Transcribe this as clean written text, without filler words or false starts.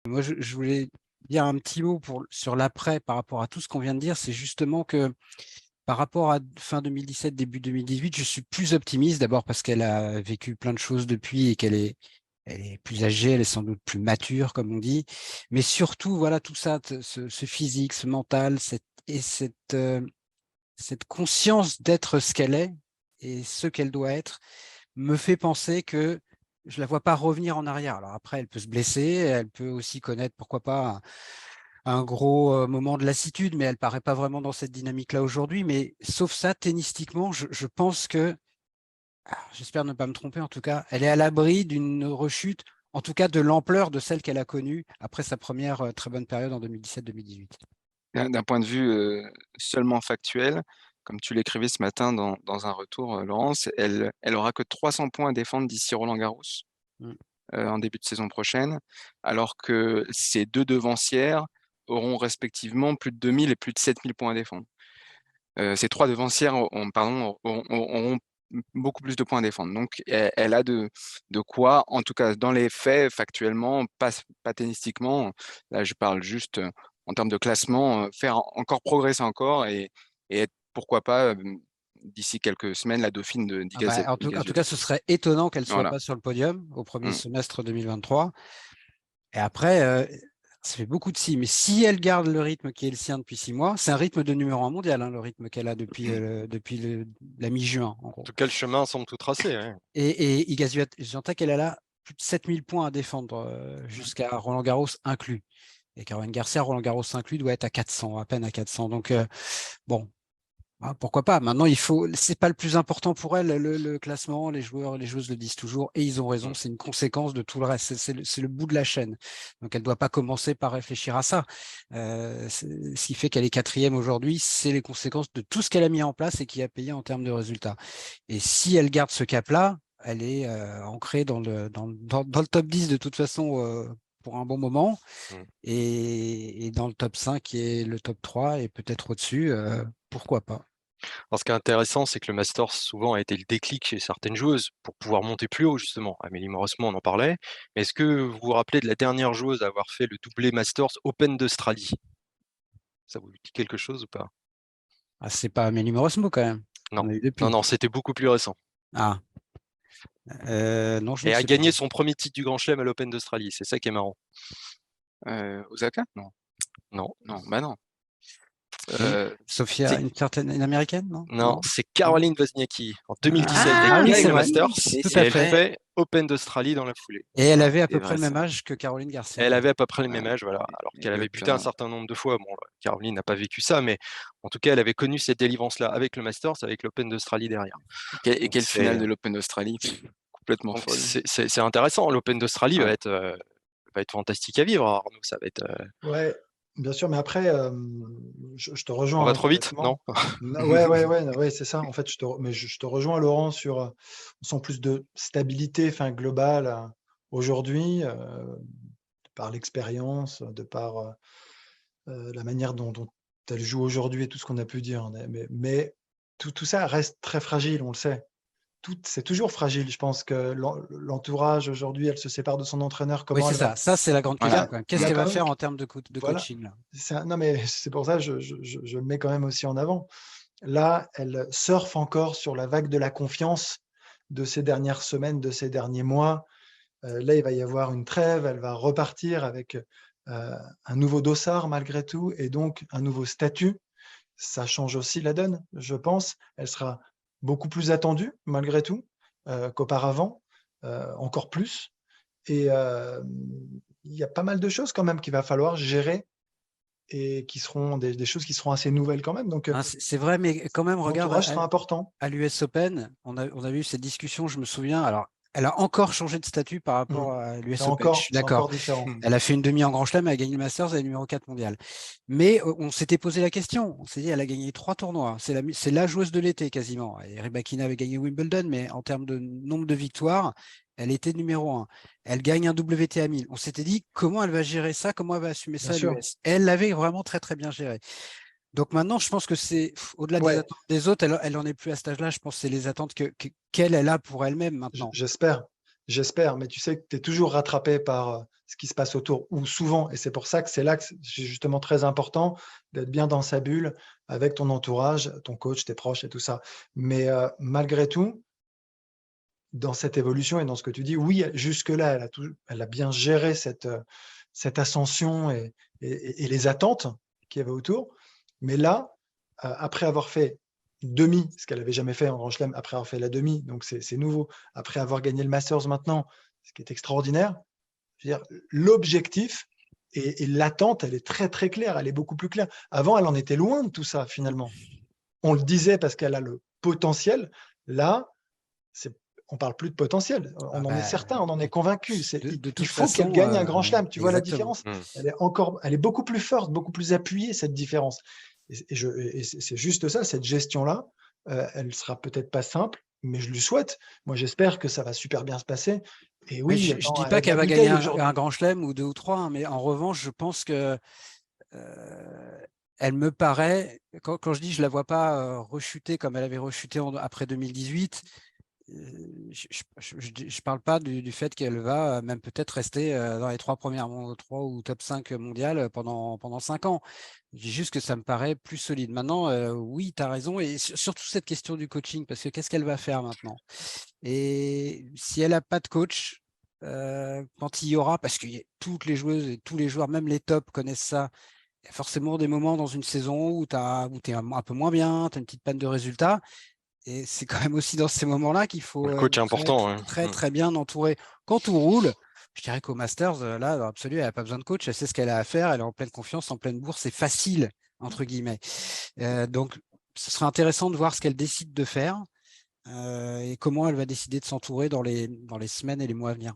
Moi, je voulais dire un petit mot sur l'après par rapport à tout ce qu'on vient de dire. C'est justement que par rapport à fin 2017, début 2018, je suis plus optimiste. D'abord parce qu'elle a vécu plein de choses depuis et elle est plus âgée, elle est sans doute plus mature, comme on dit. Mais surtout, voilà, tout ça, ce physique, ce mental, cette conscience d'être ce qu'elle est et ce qu'elle doit être, me fait penser que je la vois pas revenir en arrière. Alors après, elle peut se blesser, elle peut aussi connaître, pourquoi pas, un gros moment de lassitude, mais elle paraît pas vraiment dans cette dynamique-là aujourd'hui. Mais sauf ça, tennistiquement, je pense que, j'espère ne pas me tromper en tout cas, elle est à l'abri d'une rechute, en tout cas de l'ampleur de celle qu'elle a connue après sa première très bonne période en 2017-2018. D'un point de vue, seulement factuel, comme tu l'écrivais ce matin dans un retour, Laurence, elle aura que 300 points à défendre d'ici Roland-Garros, Mm. en début de saison prochaine, alors que ses 2 devancières auront respectivement plus de 2 000 et plus de 7 000 points à défendre. Ces 3 devancières auront beaucoup plus de points à défendre. Donc elle a de quoi, en tout cas dans les faits, factuellement, pas tennistiquement, là je parle juste, en termes de classement, faire encore progresser encore et être pourquoi pas, d'ici quelques semaines, la dauphine de Ah bah, en tout cas, d'Iga ce serait étonnant qu'elle ne soit Voilà. pas sur le podium au premier Mmh. semestre 2023. Et après, ça fait beaucoup de si. Mais si elle garde le rythme qui est le sien depuis 6 mois, c'est un rythme de numéro 1 mondial, hein, le rythme qu'elle a Mmh. depuis la mi-juin, en En gros. tout cas, le chemin semble tout tracé, ouais. Et Iga Swiatek, elle a là plus de 7000 points à défendre jusqu'à Roland-Garros inclus. Et Caroline Garcia, Roland-Garros inclus, doit être à 400, à peine à 400. Donc, bon, pourquoi pas. Maintenant, c'est pas le plus important pour elle, le classement. Les joueurs, les joueuses le disent toujours, et ils ont raison. Mmh. C'est une conséquence de tout le reste. C'est le bout de la chaîne. Donc, elle doit pas commencer par réfléchir à ça. Ce qui fait qu'elle est quatrième aujourd'hui, c'est les conséquences de tout ce qu'elle a mis en place et qui a payé en termes de résultats. Et si elle garde ce cap-là, elle est ancrée dans le top 10 de toute façon pour un bon moment Mmh. et dans le top 5 et le top 3 et peut-être au-dessus, pourquoi pas. Alors ce qui est intéressant, c'est que le Masters souvent a été le déclic chez certaines joueuses pour pouvoir monter plus haut justement. Amélie Mauresmo, on en parlait. Mais est-ce que vous vous rappelez de la dernière joueuse à avoir fait le doublé Masters Open d'Australie? Ça vous dit quelque chose ou pas? Ah, c'est pas Amélie Mauresmo quand même. Non. On a eu Non, depuis. non, c'était beaucoup plus récent. Ah, non, je ne Et a sais pas. gagné son premier titre du Grand Chelem à l'Open d'Australie, c'est ça qui est marrant. Osaka? Non, Non, non, bah non. Oui, Heu, Sophia, c'est une américaine, non? non, Non? c'est Non. Caroline Wozniacki. En 2017, elle Ah oui, gagne c'est le vrai. Masters Tout et à c'est elle fait. vrai, fait Open d'Australie dans la foulée. Et elle avait à c'est peu près vrai le même ça. âge que Caroline Garcia. Elle avait à peu près le même Ouais âge, voilà, alors et qu'elle avait buté un l'Open, certain nombre de fois. Bon, Caroline n'a pas vécu ça, mais en tout cas, elle avait connu cette délivrance-là avec le Masters, avec l'Open d'Australie derrière. et Donc quelle finale de l'Open d'Australie? Complètement donc folle. c'est intéressant. L'Open d'Australie Ouais. va être fantastique à vivre, Arnaud. Ça va être, Ouais, bien sûr, mais après, je te on rejoins va hein, trop vite, non? complètement. Ouais, c'est ça. En fait, je te rejoins, Laurent, sur on sent plus de stabilité, enfin, globale aujourd'hui, par l'expérience, de par la manière dont elle joue aujourd'hui et tout ce qu'on a pu dire. Mais tout ça reste très fragile, on le sait. C'est toujours fragile. Je pense que l'entourage aujourd'hui, elle se sépare de son entraîneur. Oui, Comment c'est elle va. ça. Ça, c'est la grande Il y question Voilà. a, quand même. il Qu'est-ce y a qu'elle va quand même faire en termes de voilà, coaching là? non, mais c'est pour ça que je le mets quand même aussi en avant. Là, elle surfe encore sur la vague de la confiance de ces dernières semaines, de ces derniers mois. Là, il va y avoir une trêve, elle va repartir avec un nouveau dossard malgré tout et donc un nouveau statut. Ça change aussi la donne, je pense. Elle sera beaucoup plus attendue malgré tout qu'auparavant, encore plus. Et il y a pas mal de choses quand même qu'il va falloir gérer et qui seront des choses qui seront assez nouvelles quand même. Donc, Hein, c'est vrai, mais quand même, regarde, l'entourage sera important. à l'US Open, on a eu cette discussion, je me souviens. Alors, elle a encore changé de statut par Mmh. rapport à l'US Open, je suis C'est d'accord. encore différent. Elle a fait une demi en Grand Chelem, elle a gagné le Masters, elle est numéro 4 mondial. Mais on s'était posé la question, on s'est dit, elle a gagné 3 tournois. C'est la joueuse de l'été quasiment. Et Rybakina avait gagné Wimbledon, mais en termes de nombre de victoires, elle était numéro 1. Elle gagne un WTA 1000. On s'était dit, comment elle va gérer ça, comment elle va assumer Bien ça à sûr. l'US. Elle l'avait vraiment très très bien géré. Donc maintenant, je pense que c'est au-delà des Ouais, attentes des autres, elle en est plus à cet âge-là. Je pense que c'est les attentes qu'elle a pour elle-même maintenant. j'espère. j'espère, mais tu sais que tu es toujours rattrapé par ce qui se passe autour, ou souvent, et c'est pour ça que c'est justement très important d'être bien dans sa bulle avec ton entourage, ton coach, tes proches et tout ça. Mais malgré tout, dans cette évolution et dans ce que tu dis, oui, jusque-là, elle a bien géré cette ascension et les attentes qu'il y avait autour. Mais là, après avoir fait demi, ce qu'elle n'avait jamais fait en Grand Chelem, après avoir fait la demi, donc c'est nouveau, après avoir gagné le Masters maintenant, ce qui est extraordinaire, je veux dire, l'objectif et l'attente, elle est très très claire, elle est beaucoup plus claire. Avant, elle en était loin de tout ça finalement. On le disait parce qu'elle a le potentiel. Là, on parle plus de potentiel. On en est certain, on en est convaincu. De Il toute faut qu'elle façon, gagne un grand chelem. Tu vois la exactement. différence? Elle est beaucoup plus forte, beaucoup plus appuyée, cette différence. Et c'est juste ça, cette gestion-là, elle sera peut-être pas simple, mais je lui souhaite. Moi, j'espère que ça va super bien se passer. Et Mais oui, je attends, dis elle a pas de la qu'elle va gagner bouteille un aujourd'hui. grand chelem ou 2 ou 3, hein, mais en revanche, je pense que elle me paraît, quand je dis je la vois pas rechuter comme elle avait rechuté après 2018, je parle pas du fait qu'elle va même peut-être rester dans les 3 ou top 5 mondiales pendant 5 ans. Je dis juste que ça me paraît plus solide. Maintenant, oui, tu as raison. Et surtout cette question du coaching, parce que qu'est-ce qu'elle va faire maintenant? Et si elle n'a pas de coach, quand il y aura, parce que toutes les joueuses et tous les joueurs, même les tops, connaissent ça, il y a forcément des moments dans une saison où tu es un peu moins bien, tu as une petite panne de résultats. Et c'est quand même aussi dans ces moments-là qu'il faut Le coach être est très, important. Hein. très, très bien entouré. Quand tout roule, je dirais qu'au Masters, là, dans l'absolu, elle n'a pas besoin de coach, elle sait ce qu'elle a à faire, elle est en pleine confiance, en pleine bourse, c'est facile, entre guillemets. Donc, ce sera intéressant de voir ce qu'elle décide de faire et comment elle va décider de s'entourer dans les semaines et les mois à venir.